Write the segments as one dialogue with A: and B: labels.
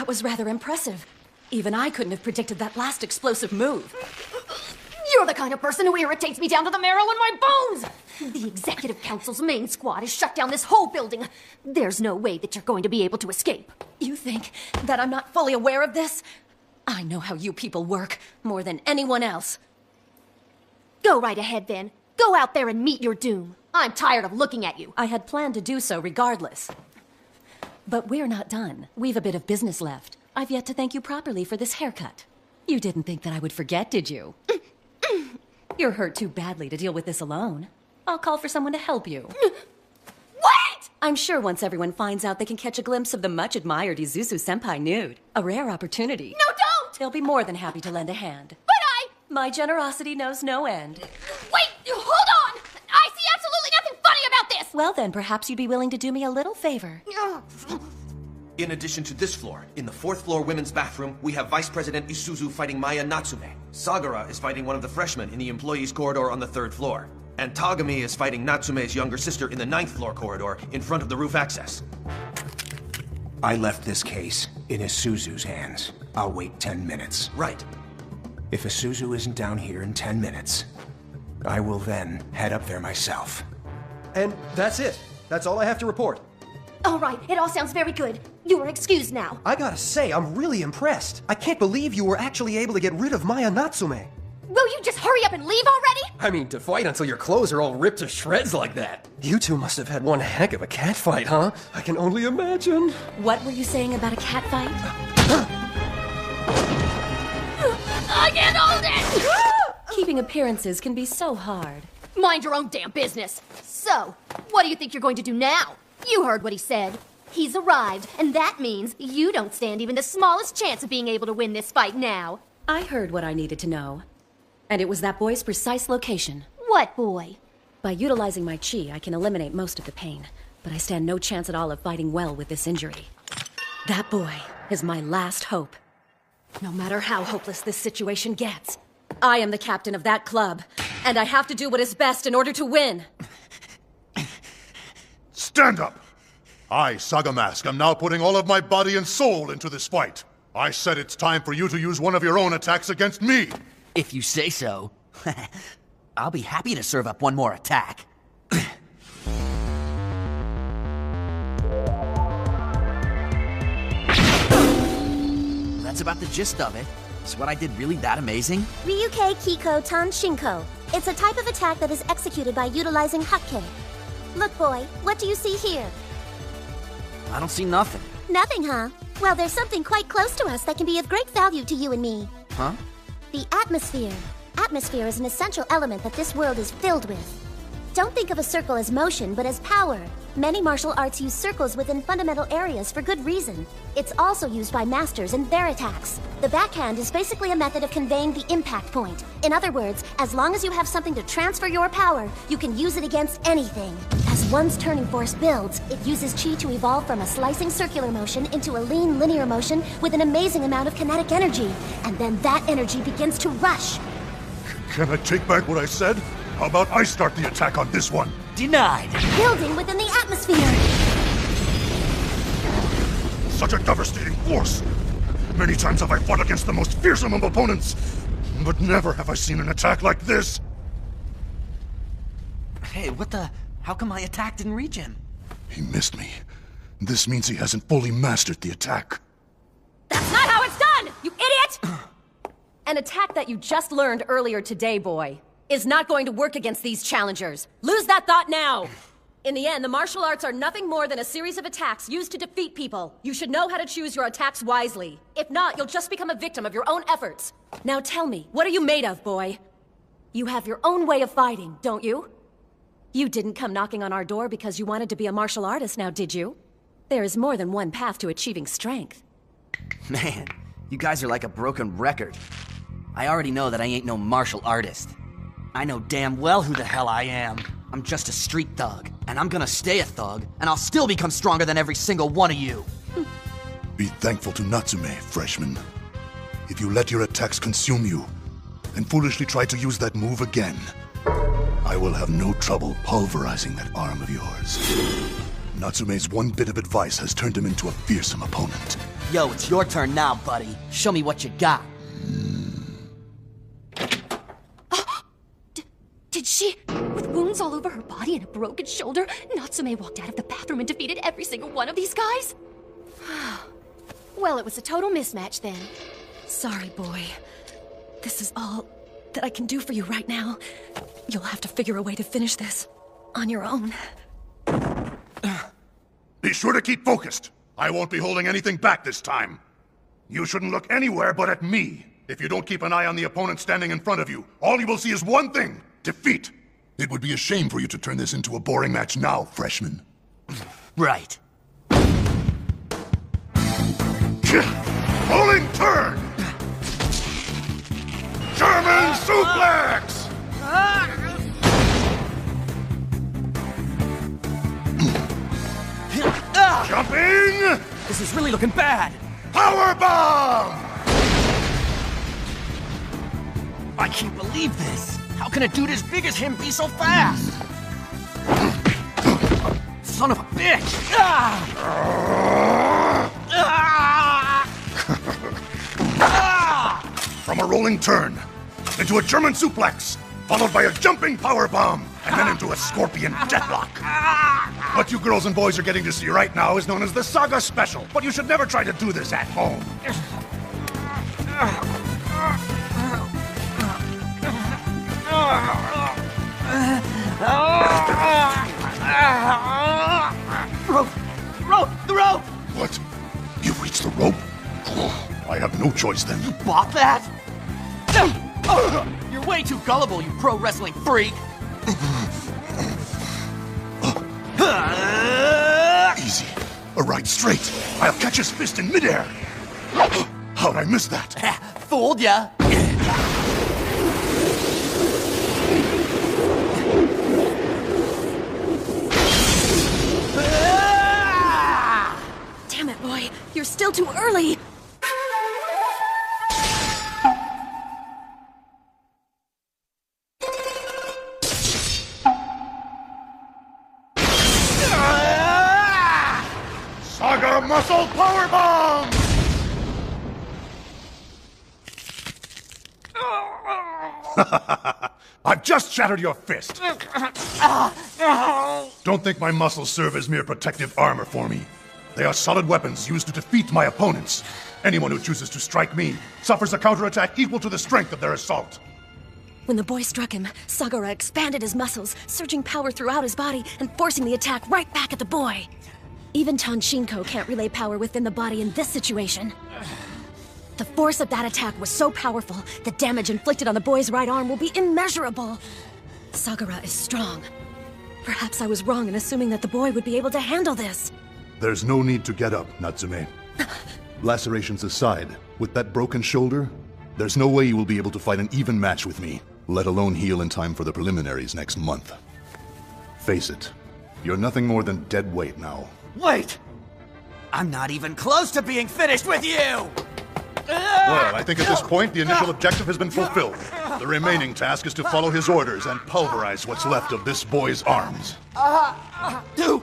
A: That was rather impressive. Even I couldn't have predicted that last explosive move.
B: You're the kind of person who irritates me down to the marrow in my bones! The Executive Council's main squad has shut down this whole building. There's no way that you're going to be able to escape.
A: You think that I'm not fully aware of this? I know how you people work more than anyone else.
B: Go right ahead, then. Go out there and meet your doom. I'm tired of looking at you.
A: I had planned to do so regardless. But we're not done. We've a bit of business left. I've yet to thank you properly for this haircut. You didn't think that I would forget, did you? You're hurt too badly to deal with this alone. I'll call for someone to help you.
B: What?
A: I'm sure once everyone finds out they can catch a glimpse of the much-admired Izuzu-senpai nude. A rare opportunity.
B: No, don't!
A: They'll be more than happy to lend a hand.
B: But
A: My generosity knows no end.
B: Wait! Hold on! I see absolutely nothing funny about this!
A: Well then, perhaps you'd be willing to do me a little favor.
C: In addition to this floor, in the 4th floor women's bathroom, we have Vice President Isuzu fighting Maya Natsume. Sagara is fighting one of the freshmen in the employees corridor on the 3rd floor. And Tagami is fighting Natsume's younger sister in the 9th floor corridor in front of the roof access.
D: I left this case in Isuzu's hands. I'll wait 10 minutes.
C: Right.
D: If Isuzu isn't down here in 10 minutes, I will then head up there myself.
E: And that's it. That's all I have to report.
B: All right, it all sounds very good. You are excused now.
E: I gotta say, I'm really impressed. I can't believe you were actually able to get rid of Maya Natsume.
B: Will you just hurry up and leave already?
E: I mean, to fight until your clothes are all ripped to shreds like that. You two must have had one heck of a cat fight, huh? I can only imagine.
A: What were you saying about a cat fight?
B: I can't hold it!
A: Keeping appearances can be so hard.
B: Mind your own damn business. So, what do you think you're going to do now? You heard what he said. He's arrived, and that means you don't stand even the smallest chance of being able to win this fight now.
A: I heard what I needed to know. And it was that boy's precise location.
B: What boy?
A: By utilizing my chi, I can eliminate most of the pain. But I stand no chance at all of fighting well with this injury. That boy is my last hope. No matter how hopeless this situation gets, I am the captain of that club. And I have to do what is best in order to win.
F: Stand up! I, Sagamask, am now putting all of my body and soul into this fight. I said it's time for you to use one of your own attacks against me.
G: If you say so. I'll be happy to serve up one more attack. That's about the gist of it. Is what I did really that amazing?
H: Ryukei Kiko Tan Shinko. It's a type of attack that is executed by utilizing Hakkei. Look, boy, what do you see here?
G: I don't see nothing.
H: Nothing, huh? Well, there's something quite close to us that can be of great value to you and me.
G: Huh?
H: The atmosphere. Atmosphere is an essential element that this world is filled with. Don't think of a circle as motion, but as power. Many martial arts use circles within fundamental areas for good reason. It's also used by masters in their attacks. The backhand is basically a method of conveying the impact point. In other words, as long as you have something to transfer your power, you can use it against anything. As one's turning force builds, it uses chi to evolve from a slicing circular motion into a lean linear motion with an amazing amount of kinetic energy. And then that energy begins to rush.
F: Can I take back what I said? How about I start the attack on this one?
G: Denied!
H: Building within the atmosphere!
F: Such a devastating force! Many times have I fought against the most fearsome of opponents, but never have I seen an attack like this!
G: Hey, what the... How come my attack didn't reach him?
F: He missed me. This means he hasn't fully mastered the attack.
A: That's not how it's done, you idiot! An attack that you just learned earlier today, boy, is not going to work against these challengers. Lose that thought now! In the end, the martial arts are nothing more than a series of attacks used to defeat people. You should know how to choose your attacks wisely. If not, you'll just become a victim of your own efforts. Now tell me, what are you made of, boy? You have your own way of fighting, don't you? You didn't come knocking on our door because you wanted to be a martial artist now, did you? There is more than one path to achieving strength.
G: Man, you guys are like a broken record. I already know that I ain't no martial artist. I know damn well who the hell I am. I'm just a street thug, and I'm gonna stay a thug, and I'll still become stronger than every single one of you.
F: Be thankful to Natsume, freshman. If you let your attacks consume you, and foolishly try to use that move again, I will have no trouble pulverizing that arm of yours. Natsume's one bit of advice has turned him into a fearsome opponent.
G: Yo, it's your turn now, buddy. Show me what you got.
B: Did she? With wounds all over her body and a broken shoulder, Natsume walked out of the bathroom and defeated every single one of these guys? Well, it was a total mismatch then.
A: Sorry, boy. This is all that I can do for you right now. You'll have to figure a way to finish this on your own.
F: Be sure to keep focused. I won't be holding anything back this time. You shouldn't look anywhere but at me. If you don't keep an eye on the opponent standing in front of you, all you will see is one thing: defeat. It would be a shame for you to turn this into a boring match now, freshman.
G: Right.
F: Rolling turn! German suplex! Jumping!
G: This is really looking bad.
F: Power bomb!
G: I can't believe this. How can a dude as big as him be so fast? Son of a bitch!
F: From a rolling turn, into a German suplex, followed by a jumping power bomb, and then into a scorpion deathlock. What you girls and boys are getting to see right now is known as the Saga Special, but you should never try to do this at home.
G: Rope! The rope!
F: What? You've reached the rope? I have no choice then.
G: Bought that? You're way too gullible, you pro wrestling freak!
F: Easy. A right straight. I'll catch his fist in midair. How'd I miss that?
G: Fooled ya!
A: Damn it, boy. You're still too early.
F: Saga Muscle Powerbomb! I've just shattered your fist. Don't think my muscles serve as mere protective armor for me. They are solid weapons used to defeat my opponents. Anyone who chooses to strike me suffers a counterattack equal to the strength of their assault.
A: When the boy struck him, Sagara expanded his muscles, surging power throughout his body and forcing the attack right back at the boy. Even Tanshinko can't relay power within the body in this situation. The force of that attack was so powerful, the damage inflicted on the boy's right arm will be immeasurable. Sagara is strong. Perhaps I was wrong in assuming that the boy would be able to handle this.
F: There's no need to get up, Natsume. Lacerations aside, with that broken shoulder, there's no way you will be able to fight an even match with me, let alone heal in time for the preliminaries next month. Face it, you're nothing more than dead weight now.
G: Wait! I'm not even close to being finished with you!
F: Well, I think at this point, the initial objective has been fulfilled. The remaining task is to follow his orders and pulverize what's left of this boy's arms.
G: Do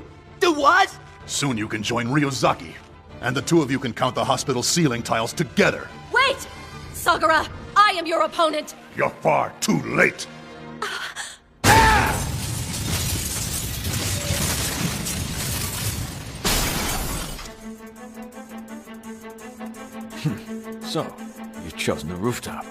G: what?
F: Soon you can join Ryuzaki, and the two of you can count the hospital ceiling tiles together.
A: Wait! Sagara, I am your opponent!
F: You're far too late.
I: So, you've chosen the rooftop.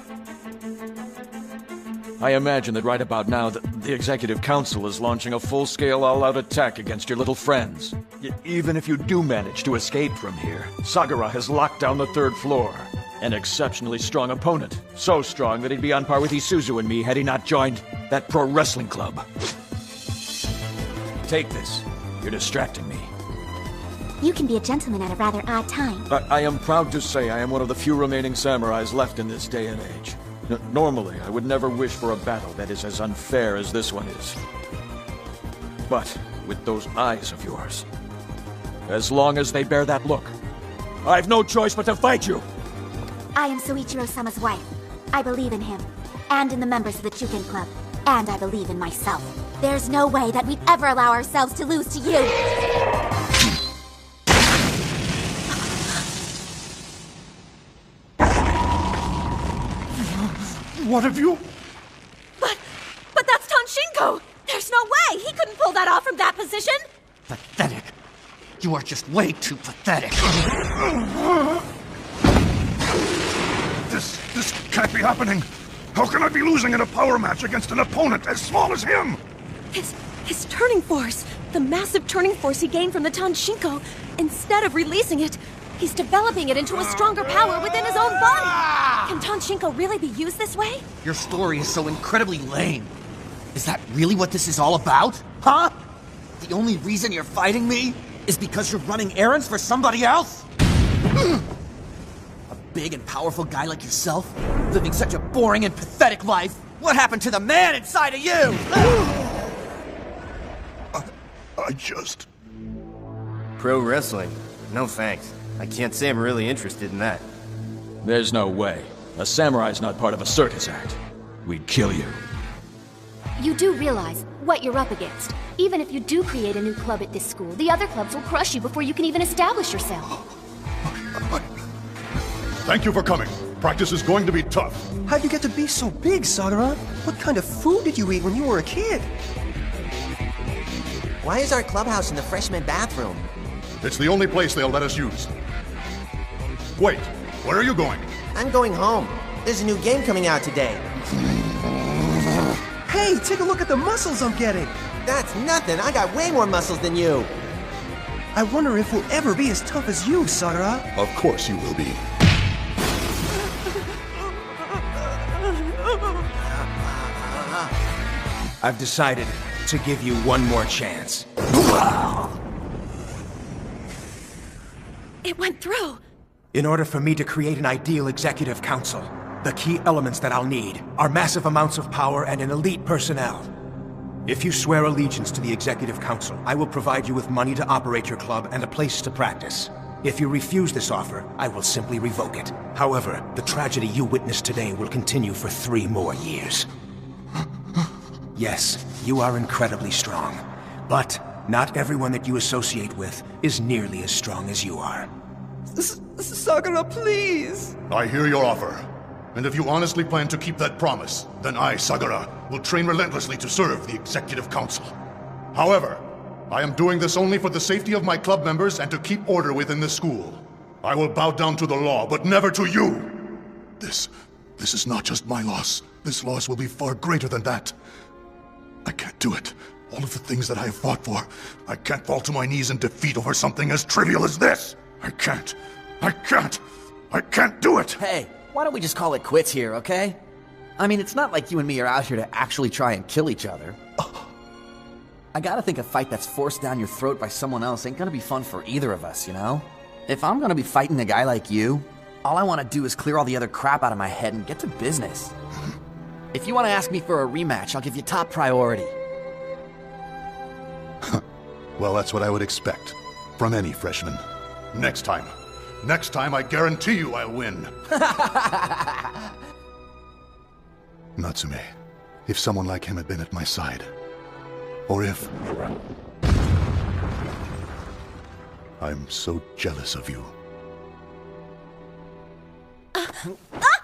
I: I imagine that right about now, the Executive Council is launching a full-scale all-out attack against your little friends. Even if you do manage to escape from here, Sagara has locked down the third floor. An exceptionally strong opponent. So strong that he'd be on par with Isuzu and me had he not joined that pro wrestling club. Take this. You're distracting me.
H: You can be a gentleman at a rather odd time.
I: I am proud to say I am one of the few remaining samurais left in this day and age. Normally, I would never wish for a battle that is as unfair as this one is. But with those eyes of yours, as long as they bear that look, I've no choice but to fight you!
H: I am Soichiro-sama's wife. I believe in him, and in the members of the Chukin Club, and I believe in myself. There's no way that we'd ever allow ourselves to lose to you!
F: what have you...
A: But that's Tonshinko! There's no way! He couldn't pull that off from that position!
G: Pathetic. You are just way too pathetic.
F: This can't be happening. How can I be losing in a power match against an opponent as small as him?
A: His turning force, the massive turning force he gained from the Tonshinko, instead of releasing it, he's developing it into a stronger power within his own body! Can Tonshinko really be used this way?
G: Your story is so incredibly lame. Is that really what this is all about? Huh? The only reason you're fighting me is because you're running errands for somebody else? A big and powerful guy like yourself, living such a boring and pathetic life. What happened to the man inside of you?
F: I just...
E: Pro wrestling? No thanks. I can't say I'm really interested in that.
I: There's no way. A samurai's not part of a circus act. We'd kill you.
B: You do realize what you're up against. Even if you do create a new club at this school, the other clubs will crush you before you can even establish yourself.
F: Thank you for coming. Practice is going to be tough.
E: How'd you get to be so big, Sagara? What kind of food did you eat when you were a kid?
J: Why is our clubhouse in the freshman bathroom?
F: It's the only place they'll let us use. Wait, where are you going?
J: I'm going home. There's a new game coming out today.
E: Hey, take a look at the muscles I'm getting!
J: That's nothing. I got way more muscles than you.
E: I wonder if we'll ever be as tough as you, Sagara.
F: Of course you will be.
D: I've decided to give you one more chance.
A: It went through!
D: In order for me to create an ideal executive council, the key elements that I'll need are massive amounts of power and an elite personnel. If you swear allegiance to the executive council, I will provide you with money to operate your club and a place to practice. If you refuse this offer, I will simply revoke it. However, the tragedy you witnessed today will continue for 3 more years. Yes, you are incredibly strong, but not everyone that you associate with is nearly as strong as you are.
E: Sagara, please!
F: I hear your offer. And if you honestly plan to keep that promise, then I, Sagara, will train relentlessly to serve the Executive Council. However, I am doing this only for the safety of my club members and to keep order within the school. I will bow down to the law, but never to you! This is not just my loss. This loss will be far greater than that. I can't do it. All of the things that I have fought for, I can't fall to my knees in defeat over something as trivial as this! I can't do it!
G: Hey, why don't we just call it quits here, okay? I mean, it's not like you and me are out here to actually try and kill each other. I gotta think a fight that's forced down your throat by someone else ain't gonna be fun for either of us, you know? If I'm gonna be fighting a guy like you, all I wanna do is clear all the other crap out of my head and get to business. If you wanna ask me for a rematch, I'll give you top priority.
F: Well, that's what I would expect from any freshman. Next time, I guarantee you I'll win. Natsume, if someone like him had been at my side, or if... I'm so jealous of you.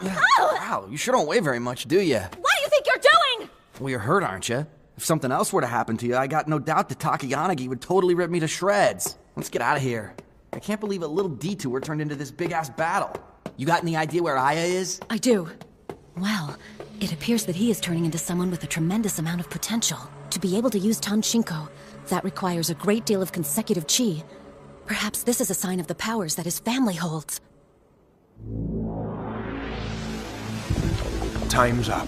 G: Wow, you sure don't weigh very much, do you?
A: What do you think you're doing?
G: Well, you're hurt, aren't you? If something else were to happen to you, I got no doubt that Taki Yanagi would totally rip me to shreds. Let's get out of here. I can't believe a little detour turned into this big-ass battle. You got any idea where Aya is?
A: I do. Well, it appears that he is turning into someone with a tremendous amount of potential. To be able to use Tonshinko, that requires a great deal of consecutive chi. Perhaps this is a sign of the powers that his family holds.
D: Time's up.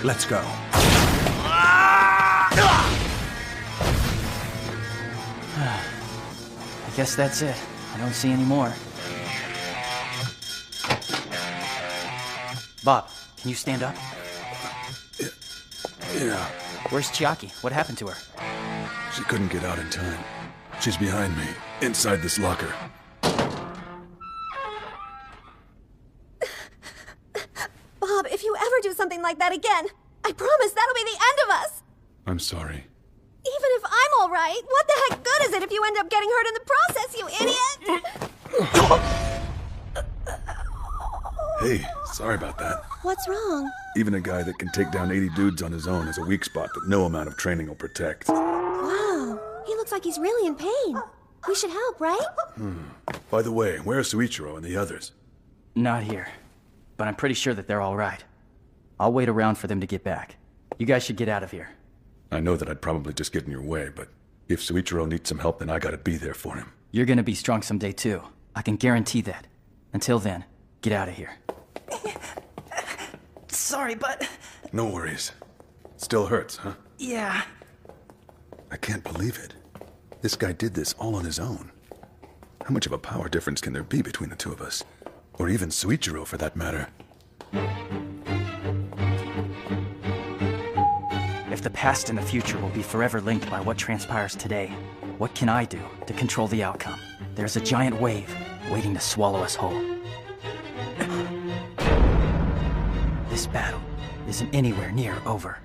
D: Let's go.
K: I guess that's it. I don't see any more. Bob, can you stand up?
L: Yeah.
K: Where's Chiaki? What happened to her?
L: She couldn't get out in time. She's behind me, inside this locker.
A: Bob, if you ever do something like that again, I promise that'll be the end of us!
L: I'm sorry.
A: Even if I'm alright, what the heck good is it if you end up getting hurt in the process, you idiot?
L: Hey, Sorry about that.
H: What's wrong?
L: Even a guy that can take down 80 dudes on his own has a weak spot that no amount of training will protect.
H: Wow, he looks like he's really in pain. We should help, right?
L: By the way, where are Suichiro and the others?
K: Not here. But I'm pretty sure that they're all right. I'll wait around for them to get back. You guys should get out of here.
L: I know that I'd probably just get in your way, but if Suichiro needs some help, then I gotta be there for him.
K: You're gonna be strong someday too. I can guarantee that. Until then, get out of here. Sorry, but...
L: No worries. Still hurts, huh?
K: Yeah.
L: I can't believe it. This guy did this all on his own. How much of a power difference can there be between the two of us? Or even Suichiro, for that matter.
K: If the past and the future will be forever linked by what transpires today, what can I do to control the outcome? There's a giant wave waiting to swallow us whole. This battle isn't anywhere near over.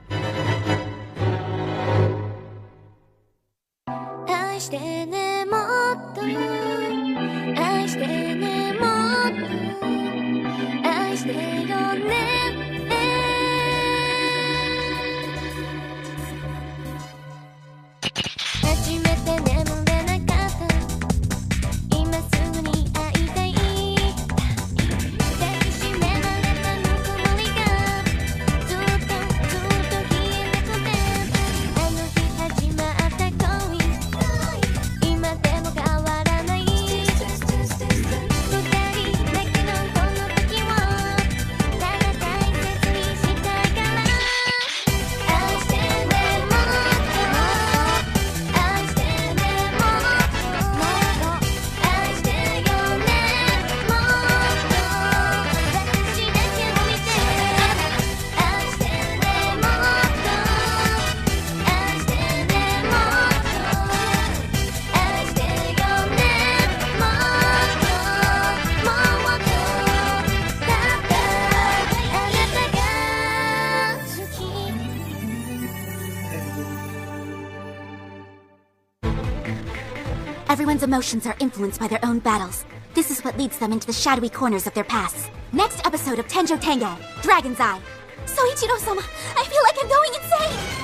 M: Everyone's emotions are influenced by their own battles. This is what leads them into the shadowy corners of their pasts. Next episode of Tenjo Tenge, Dragon's Eye. Soichiro-sama, I feel like I'm going insane!